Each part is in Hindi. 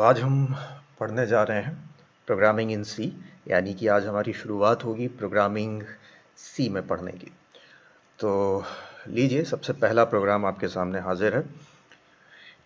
आज हम पढ़ने जा रहे हैं प्रोग्रामिंग इन सी, यानी कि आज हमारी शुरुआत होगी प्रोग्रामिंग सी में पढ़ने की। तो लीजिए, सबसे पहला प्रोग्राम आपके सामने हाजिर है।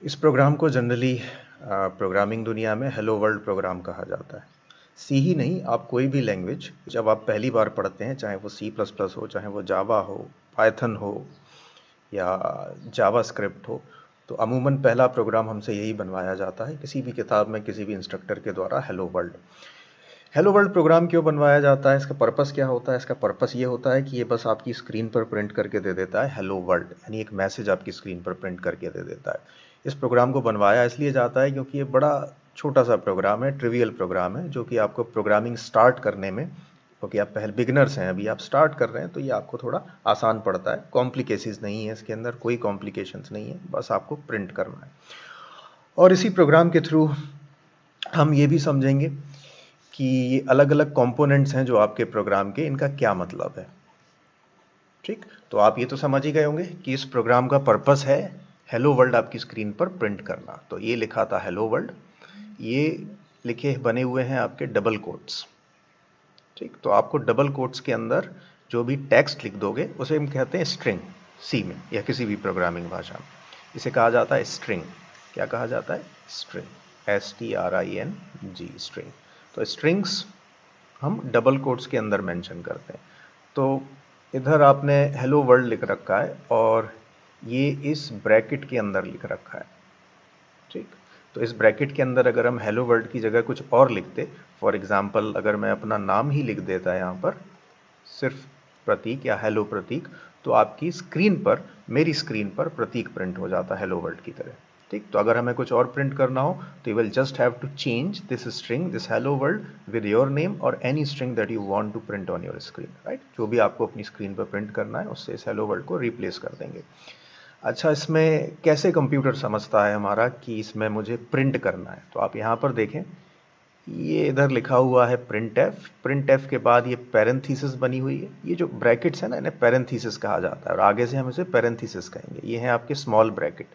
इस प्रोग्राम को जनरली प्रोग्रामिंग दुनिया में हेलो वर्ल्ड प्रोग्राम कहा जाता है। सी ही नहीं, आप कोई भी लैंग्वेज जब आप पहली बार पढ़ते हैं, चाहे वो C++ हो, चाहे वो जावा हो, पाइथन हो या जावास्क्रिप्ट हो, तो अमूमन पहला प्रोग्राम हमसे यही बनवाया जाता है किसी भी किताब में, किसी भी इंस्ट्रक्टर के द्वारा, hello world. Hello world program क्यों बनवाया जाता है, इसका पर्पस क्या होता है? इसका पर्पस ये होता है कि ये बस आपकी स्क्रीन पर प्रिंट करके दे देता है हेलो वर्ल्ड, यानी एक मैसेज आपकी स्क्रीन पर प्रिंट करके दे देता है। इस प्रोग्राम को बनवाया इसलिए जाता है क्योंकि ये बड़ा छोटा सा प्रोग्राम है, ट्रिवियल प्रोग्राम है, जो कि आपको प्रोग्रामिंग स्टार्ट करने में, क्योंकि आप पहले बिगिनर्स हैं, अभी आप स्टार्ट कर रहे हैं, तो ये आपको थोड़ा आसान पड़ता है। कॉम्प्लिकेशंस नहीं है इसके अंदर, कोई कॉम्प्लिकेशंस नहीं है, बस आपको प्रिंट करना है। और इसी प्रोग्राम के थ्रू हम ये भी समझेंगे कि ये अलग अलग कंपोनेंट्स हैं जो आपके प्रोग्राम के, इनका क्या मतलब है। ठीक, तो आप ये तो समझ ही गए होंगे कि इस प्रोग्राम का पर्पस है हेलो वर्ल्ड आपकी स्क्रीन पर प्रिंट करना। तो ये लिखा था हेलो वर्ल्ड, ये लिखे बने हुए हैं आपके डबल कोट्स। ठीक, तो आपको डबल कोट्स के अंदर जो भी टेक्स्ट लिख दोगे उसे हम कहते हैं स्ट्रिंग। सी में या किसी भी प्रोग्रामिंग भाषा में इसे कहा जाता है स्ट्रिंग। क्या कहा जाता है? String, STRING, string. तो स्ट्रिंग्स हम डबल कोट्स के अंदर मेंशन करते हैं। तो इधर आपने हेलो वर्ल्ड लिख रखा है और ये इस ब्रैकेट के अंदर लिख रखा है। ठीक, तो इस ब्रैकेट के अंदर अगर हम हेलो वर्ल्ड की जगह कुछ और लिखते, फॉर एग्जांपल अगर मैं अपना नाम ही लिख देता यहाँ पर, सिर्फ प्रतीक या हेलो प्रतीक, तो आपकी स्क्रीन पर, मेरी स्क्रीन पर प्रतीक प्रिंट हो जाता हेलो वर्ल्ड की तरह। ठीक, तो अगर हमें कुछ और प्रिंट करना हो तो you will just have to change this string, this hello world, with your name और any string that you want to print on your screen. Right, जो भी आपको अपनी स्क्रीन पर प्रिंट करना है उससे इस हेलो वर्ल्ड को रिप्लेस कर देंगे। अच्छा, इसमें कैसे कंप्यूटर समझता है हमारा कि इसमें मुझे प्रिंट करना है? तो आप यहाँ पर देखें, ये इधर लिखा हुआ है प्रिंट एफ। प्रिंट एफ के बाद ये पैरेंथीसिस बनी हुई है। ये जो ब्रैकेट्स है ना, इन्हें पैरेंथीसिस कहा जाता है और आगे से हम इसे पैरेंथीसिस कहेंगे। ये हैं आपके स्मॉल ब्रैकेट,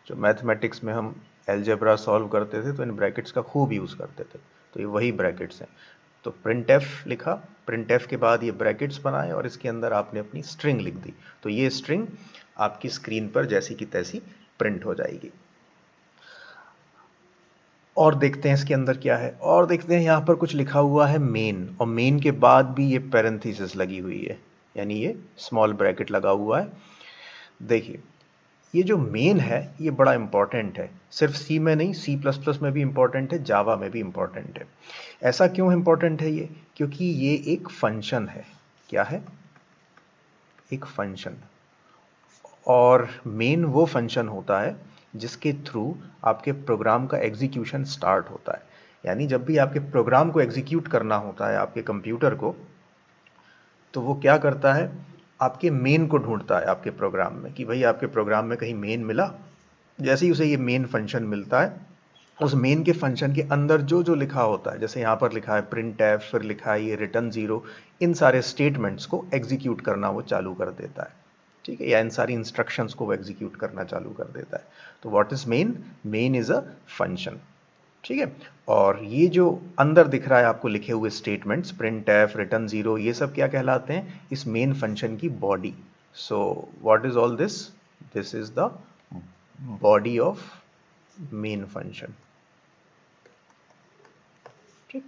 जो मैथमेटिक्स में हम एलजेब्रा सॉल्व करते थे तो इन ब्रैकेट्स का खूब यूज़ करते थे। तो ये वही ब्रैकेट्स हैं। तो प्रिंट एफ लिखा, प्रिंट एफ के बाद ये ब्रैकेट्स बनाए और इसके अंदर आपने अपनी स्ट्रिंग लिख दी। तो ये स्ट्रिंग आपकी स्क्रीन पर जैसी की तैसी प्रिंट हो जाएगी। और देखते हैं इसके अंदर क्या है, और देखते हैं यहाँ पर कुछ लिखा हुआ है मेन, और मेन के बाद भी ये पैरेंथेसिस लगी हुई है, यानी ये स्मॉल ब्रैकेट लगा हुआ है। देखिए, ये जो मेन है ये बड़ा इंपॉर्टेंट है, सिर्फ सी में नहीं, C++ में भी इंपॉर्टेंट है, जावा में भी इंपॉर्टेंट है। ऐसा क्यों इंपॉर्टेंट है ये? क्योंकि ये एक फंक्शन है। क्या है? एक फंक्शन। और मेन वो फंक्शन होता है जिसके थ्रू आपके प्रोग्राम का एग्जीक्यूशन स्टार्ट होता है। यानी जब भी आपके प्रोग्राम को एग्जीक्यूट करना होता है आपके कंप्यूटर को, तो वो क्या करता है, आपके मेन को ढूंढता है आपके प्रोग्राम में कि भाई आपके प्रोग्राम में कहीं मेन मिला। जैसे ही उसे ये मेन फंक्शन मिलता है, उस मेन के फंक्शन के अंदर जो जो लिखा होता है, जैसे यहाँ पर लिखा है प्रिंट एफ, फिर लिखा है ये रिटर्न 0, इन सारे स्टेटमेंट्स को एग्जीक्यूट करना वो चालू कर देता है। ठीक है, या इन सारी इंस्ट्रक्शंस को वो एग्जीक्यूट करना चालू कर देता है। तो what is main? Main is a function. ठीक है, और ये जो अंदर दिख रहा है आपको लिखे हुए स्टेटमेंट्स, प्रिंट एफ, रिटर्न 0, ये सब क्या कहलाते हैं? इस मेन फंक्शन की body. So what is all this? This is the body of main function. ठीक,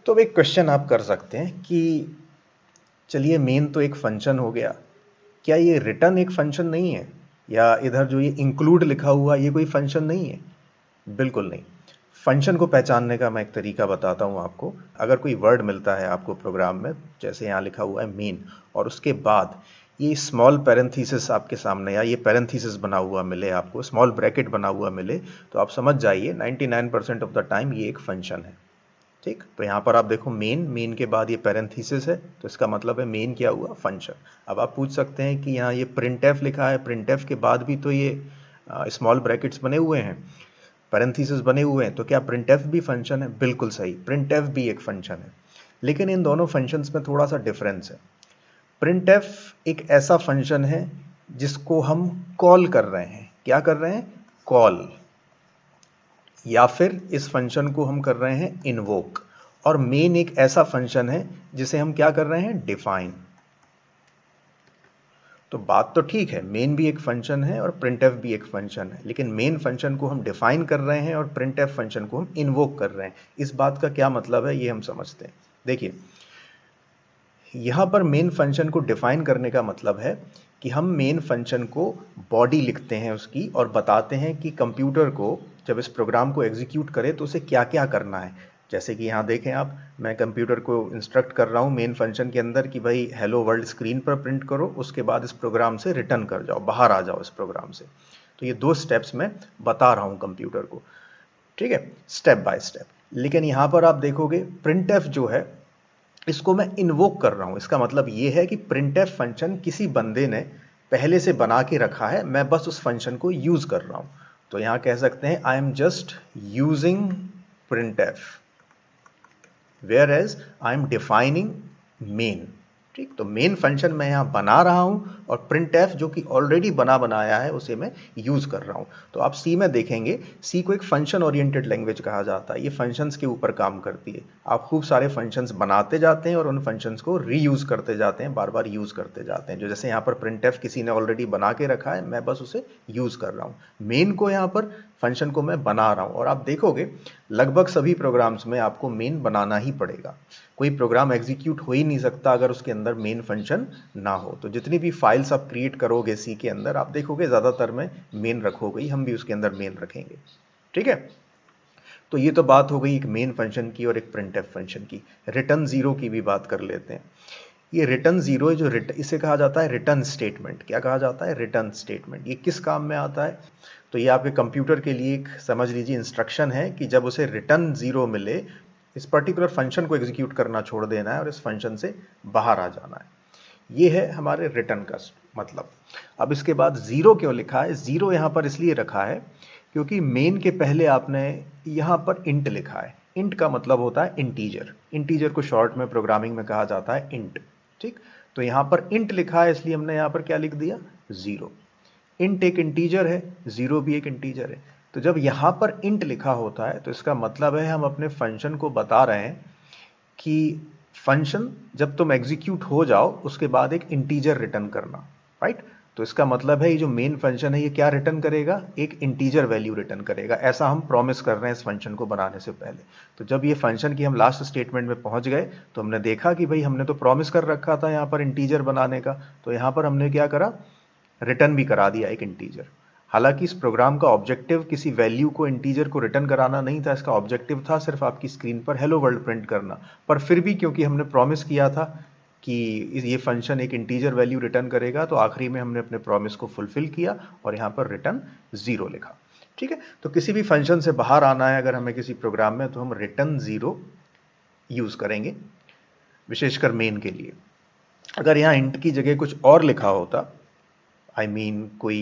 तो अब एक क्वेश्चन आप कर सकते हैं कि चलिए, मेन तो एक फंक्शन हो गया, क्या ये रिटर्न एक फंक्शन नहीं है? या इधर जो ये इंक्लूड लिखा हुआ ये कोई फंक्शन नहीं है? बिल्कुल नहीं। फंक्शन को पहचानने का मैं एक तरीका बताता हूँ आपको। अगर कोई वर्ड मिलता है आपको प्रोग्राम में, जैसे यहाँ लिखा हुआ है मेन, और उसके बाद ये स्मॉल पैरेंथीसिस आपके सामने, या ये पैरेंथीसिस बना हुआ मिले आपको, स्मॉल ब्रैकेट बना हुआ मिले, तो आप समझ जाइए 99% ऑफ द टाइम ये एक फंक्शन है। ठीक, तो यहाँ पर आप देखो मेन, मेन के बाद ये पैरेंथीसिस है, तो इसका मतलब है मेन क्या हुआ? फंक्शन। अब आप पूछ सकते हैं कि यहाँ ये प्रिंट एफ लिखा है, प्रिंट एफ के बाद भी तो ये स्मॉल ब्रैकेट्स बने हुए हैं, पैरेंथीसिस बने हुए हैं, तो क्या प्रिंट एफ भी फंक्शन है? बिल्कुल सही, प्रिंट एफ भी एक फंक्शन है। लेकिन इन दोनों फंक्शंस में थोड़ा सा डिफरेंस है। प्रिंट एफ एक ऐसा फंक्शन है जिसको हम कॉल कर रहे हैं। क्या कर रहे हैं? कॉल। या फिर इस फंक्शन को हम कर रहे हैं इन्वोक। और मेन एक ऐसा फंक्शन है जिसे हम क्या कर रहे हैं, डिफाइन। तो बात तो ठीक है, मेन भी एक फंक्शन है और प्रिंटफ भी एक फंक्शन है, लेकिन मेन फंक्शन को हम डिफाइन कर रहे हैं और प्रिंटफ फंक्शन को हम इन्वोक कर रहे हैं। इस बात का क्या मतलब है ये हम समझते हैं। देखिए, यहाँ पर मेन फंक्शन को डिफाइन करने का मतलब है कि हम मेन फंक्शन को बॉडी लिखते हैं उसकी, और बताते हैं कि कंप्यूटर को जब इस प्रोग्राम को एग्जीक्यूट करे तो उसे क्या क्या करना है। जैसे कि यहाँ देखें आप, मैं कंप्यूटर को इंस्ट्रक्ट कर रहा हूँ मेन फंक्शन के अंदर कि भाई हेलो वर्ल्ड स्क्रीन पर प्रिंट करो, उसके बाद इस प्रोग्राम से रिटर्न कर जाओ, बाहर आ जाओ इस प्रोग्राम से। तो ये 2 स्टेप्स मैं बता रहा हूँ कंप्यूटर को, ठीक है, स्टेप बाय स्टेप। लेकिन यहाँ पर आप देखोगे प्रिंटफ जो है इसको मैं इन्वोक कर रहा हूं। इसका मतलब यह है कि प्रिंटफ फंक्शन किसी बंदे ने पहले से बना के रखा है, मैं बस उस फंक्शन को यूज कर रहा हूं। तो यहां कह सकते हैं I am just using printf, whereas I am defining main. ठीक, तो मेन फंक्शन मैं यहां बना रहा हूं और प्रिंटफ जो कि ऑलरेडी बना बनाया है उसे मैं यूज कर रहा हूं। तो आप सी में देखेंगे, सी को एक फंक्शन ओरिएंटेड लैंग्वेज कहा जाता है। ये फंक्शंस के ऊपर काम करती है। आप खूब सारे फंक्शंस बनाते जाते हैं और उन फंक्शंस को रीयूज करते जाते हैं, बार बार यूज करते जाते हैं। जो जैसे यहाँ पर प्रिंटफ किसी ने ऑलरेडी बना के रखा है, मैं बस उसे यूज कर रहा हूं। मेन को यहाँ पर फंक्शन को मैं बना रहा हूं। और आप देखोगे लगभग सभी प्रोग्राम्स में आपको मेन बनाना ही पड़ेगा। कोई प्रोग्राम एग्जीक्यूट हो ही नहीं सकता अगर उसके अंदर मेन फंक्शन ना हो। तो जितनी भी फाइल्स आप क्रिएट करोगे सी के अंदर, आप देखोगे ज्यादातर में मेन रखोगे ही, हम भी उसके अंदर मेन रखेंगे। ठीक है, तो ये तो बात हो गई एक मेन फंक्शन की और एक प्रिंटफ फंक्शन की। रिटर्न जीरो की भी बात कर लेते हैं। ये रिटर्न जीरो है, जो इसे कहा जाता है रिटर्न स्टेटमेंट। क्या कहा जाता है, रिटर्न स्टेटमेंट। ये किस काम में आता है, तो ये आपके कंप्यूटर के लिए एक समझ लीजिए इंस्ट्रक्शन है कि जब उसे रिटर्न जीरो मिले, इस पर्टिकुलर फंक्शन को एग्जीक्यूट करना छोड़ देना है और इस फंक्शन से बाहर आ जाना है। ये है हमारे रिटर्न का मतलब। अब इसके बाद जीरो क्यों लिखा है, जीरो यहां पर इसलिए रखा है क्योंकि मेन के पहले आपने यहां पर इंट लिखा है। इंट का मतलब होता है इंटीजर। इंटीजर को शॉर्ट में प्रोग्रामिंग में कहा जाता है इंट। ठीक, तो यहां पर इंट लिखा है इसलिए हमने यहां पर क्या लिख दिया, जीरो। इंट एक इंटीजर है, जीरो भी एक इंटीजर है। तो जब यहां पर इंट लिखा होता है तो इसका मतलब है हम अपने फंक्शन को बता रहे हैं कि फंक्शन जब तुम एग्जीक्यूट हो जाओ उसके बाद एक इंटीजर रिटर्न करना, राइट। तो इसका मतलब है ये जो मेन फंक्शन है ये क्या रिटर्न करेगा, एक इंटीजर वैल्यू रिटर्न करेगा। ऐसा हम प्रॉमिस कर रहे हैं इस फंक्शन को बनाने से पहले। तो जब ये फंक्शन की हम लास्ट स्टेटमेंट में पहुंच गए तो हमने देखा कि भाई हमने तो प्रॉमिस कर रखा था यहाँ पर इंटीजर बनाने का, तो यहाँ पर हमने क्या करा, रिटर्न भी करा दिया एक इंटीजर। हालांकि इस प्रोग्राम का ऑब्जेक्टिव किसी वैल्यू को, इंटीजर को रिटर्न कराना नहीं था। इसका ऑब्जेक्टिव था सिर्फ आपकी स्क्रीन पर हेलो वर्ल्ड प्रिंट करना। पर फिर भी क्योंकि हमने प्रॉमिस किया था कि ये फंक्शन एक इंटीजर वैल्यू रिटर्न करेगा, तो आखिरी में हमने अपने प्रॉमिस को फुलफिल किया और यहाँ पर रिटर्न जीरो लिखा। ठीक है, तो किसी भी फंक्शन से बाहर आना है अगर हमें किसी प्रोग्राम में, तो हम रिटर्न जीरो यूज करेंगे, विशेषकर मेन के लिए। अगर यहाँ इंट की जगह कुछ और लिखा होता, आई मीन कोई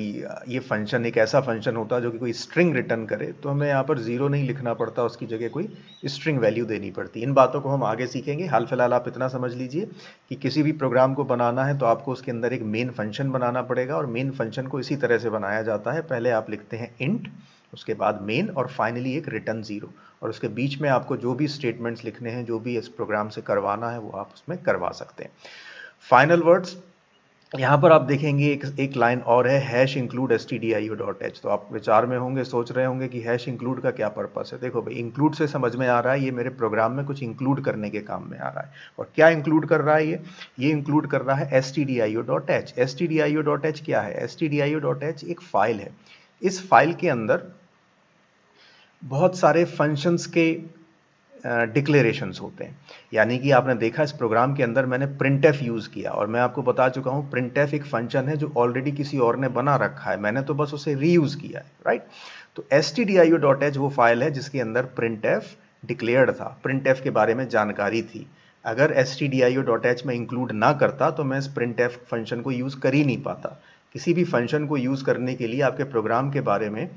ये फंक्शन एक ऐसा फंक्शन होता जो कि कोई स्ट्रिंग रिटर्न करे, तो हमें यहाँ पर जीरो नहीं लिखना पड़ता, उसकी जगह कोई स्ट्रिंग वैल्यू देनी पड़ती। इन बातों को हम आगे सीखेंगे। हाल फिलहाल आप इतना समझ लीजिए कि किसी भी प्रोग्राम को बनाना है तो आपको उसके अंदर एक मेन फंक्शन बनाना पड़ेगा। और मेन फंक्शन को इसी तरह से बनाया जाता है, पहले आप लिखते हैं इंट, उसके बाद मेन, और फाइनली एक रिटर्न जीरो। और उसके बीच में आपको जो भी स्टेटमेंट्स लिखने हैं, जो भी इस प्रोग्राम से करवाना है, वो आप उसमें करवा सकते हैं। फाइनल वर्ड्स, यहाँ पर आप देखेंगे एक लाइन और है, हैश इंक्लूड stdio.h। तो आप विचार में होंगे, सोच रहे होंगे कि हैश इंक्लूड का क्या पर्पस है। देखो भाई, इंक्लूड से समझ में आ रहा है ये मेरे प्रोग्राम में कुछ इंक्लूड करने के काम में आ रहा है। और क्या इंक्लूड कर रहा है ये इंक्लूड कर रहा है stdio.h। stdio.h क्या है, stdio.h एक फाइल है। इस फाइल के अंदर बहुत सारे फंक्शंस के डिक्लेरेशंस होते हैं। यानी कि आपने देखा इस प्रोग्राम के अंदर मैंने प्रिंटफ यूज किया, और मैं आपको बता चुका हूं प्रिंटफ एक फंक्शन है जो ऑलरेडी किसी और ने बना रखा है, मैंने तो बस उसे रीयूज किया है, राइट। तो stdio.h वो फाइल है जिसके अंदर प्रिंटफ डिक्लेयर्ड था, प्रिंटफ के बारे में जानकारी थी। अगर stdio.h में इंक्लूड ना करता तो मैं इस प्रिंटफ फंक्शन को यूज कर ही नहीं पाता। किसी भी फंक्शन को यूज करने के लिए आपके प्रोग्राम के बारे में,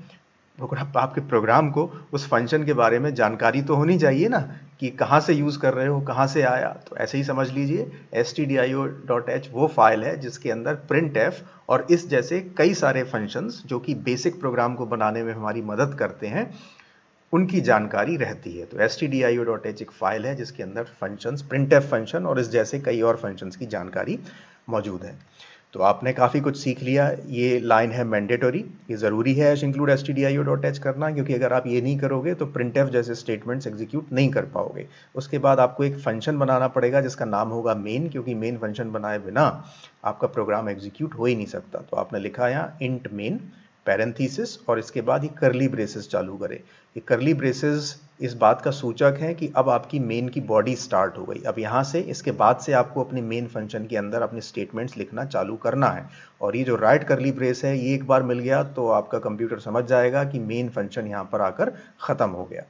आपके प्रोग्राम को उस फंक्शन के बारे में जानकारी तो होनी चाहिए ना, कि कहाँ से यूज़ कर रहे हो, कहाँ से आया। तो ऐसे ही समझ लीजिए stdio.h वो फाइल है जिसके अंदर printf और इस जैसे कई सारे फंक्शंस जो कि बेसिक प्रोग्राम को बनाने में हमारी मदद करते हैं, उनकी जानकारी रहती है। तो stdio.h एक फाइल है जिसके अंदर फंक्शंस, printf फंक्शन और इस जैसे कई और फंक्शंस की जानकारी मौजूद है। तो आपने काफ़ी कुछ सीख लिया। ये लाइन है मैंडेटरी, ये ज़रूरी है include stdio.h करना, क्योंकि अगर आप ये नहीं करोगे तो printf जैसे स्टेटमेंट्स एग्जीक्यूट नहीं कर पाओगे। उसके बाद आपको एक फंक्शन बनाना पड़ेगा जिसका नाम होगा मेन, क्योंकि मेन फंक्शन बनाए बिना आपका प्रोग्राम एग्जीक्यूट हो ही नहीं सकता। तो आपने लिखा यहाँ इंट मेन पैरेंथेसिस और इसके बाद ये करली ब्रेसेस चालू करें। ये करली ब्रेसेस इस बात का सूचक है कि अब आपकी मेन की बॉडी स्टार्ट हो गई। अब यहाँ से इसके बाद से आपको अपने मेन फंक्शन के अंदर अपने स्टेटमेंट्स लिखना चालू करना है। और ये जो राइट करली ब्रेस है, ये एक बार मिल गया तो आपका कंप्यूटर समझ जाएगा कि मेन फंक्शन यहाँ पर आकर ख़त्म हो गया।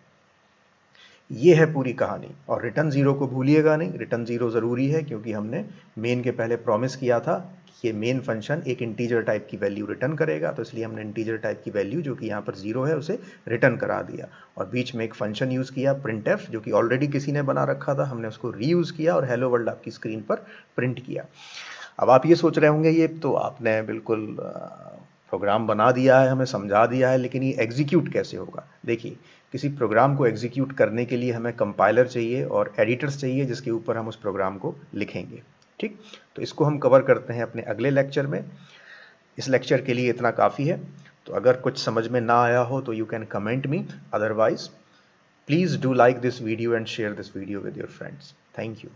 ये है पूरी कहानी। और रिटर्न ज़ीरो को भूलिएगा नहीं, रिटर्न ज़ीरो ज़रूरी है क्योंकि हमने मेन के पहले प्रॉमिस किया था कि ये मेन फंक्शन एक इंटीजर टाइप की वैल्यू रिटर्न करेगा, तो इसलिए हमने इंटीजर टाइप की वैल्यू जो कि यहाँ पर ज़ीरो है उसे रिटर्न करा दिया। और बीच में एक फंक्शन यूज़ किया printf, जो कि ऑलरेडी किसी ने बना रखा था, हमने उसको रीयूज़ किया और हेलो वर्ल्ड आपकी स्क्रीन पर प्रिंट किया। अब आप ये सोच रहे होंगे ये तो आपने बिल्कुल प्रोग्राम बना दिया है, हमें समझा दिया है, लेकिन ये एग्जीक्यूट कैसे होगा। देखिए, किसी प्रोग्राम को एग्जीक्यूट करने के लिए हमें कंपाइलर चाहिए और एडिटर्स चाहिए जिसके ऊपर हम उस प्रोग्राम को लिखेंगे। ठीक, तो इसको हम कवर करते हैं अपने अगले लेक्चर में। इस लेक्चर के लिए इतना काफ़ी है। तो अगर कुछ समझ में ना आया हो तो you can comment me, otherwise please do like this video and share this video with your friends. Thank you.